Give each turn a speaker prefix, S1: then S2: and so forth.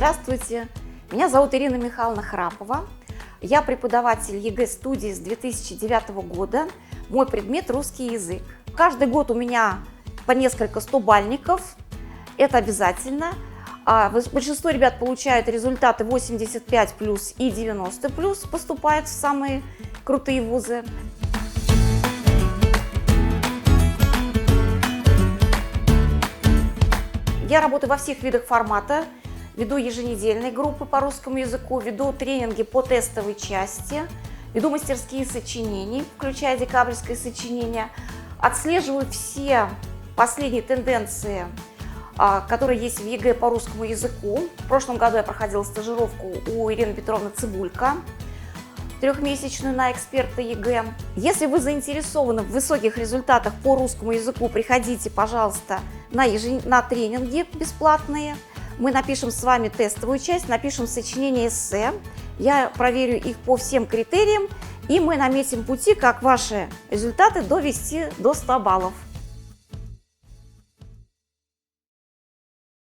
S1: Здравствуйте, меня зовут Ирина Михайловна Храпова. Я преподаватель ЕГЭ-студии с 2009 года. Мой предмет – русский язык. Каждый год у меня по несколько 100-бальников. Это обязательно. Большинство ребят получают результаты 85+ и 90+, поступают в самые крутые вузы. Я работаю во всех видах формата. Веду еженедельные группы по русскому языку, веду тренинги по тестовой части, веду мастерские сочинений, включая декабрьское сочинение. Отслеживаю все последние тенденции, которые есть в ЕГЭ по русскому языку. В прошлом году я проходила стажировку у Ирины Петровны Цыбулько, 3-месячную на эксперта ЕГЭ. Если вы заинтересованы в высоких результатах по русскому языку, приходите, пожалуйста, на тренинги бесплатные. Мы напишем с вами тестовую часть, напишем сочинение эссе. Я проверю их по всем критериям, и мы наметим пути, как ваши результаты довести до 100 баллов.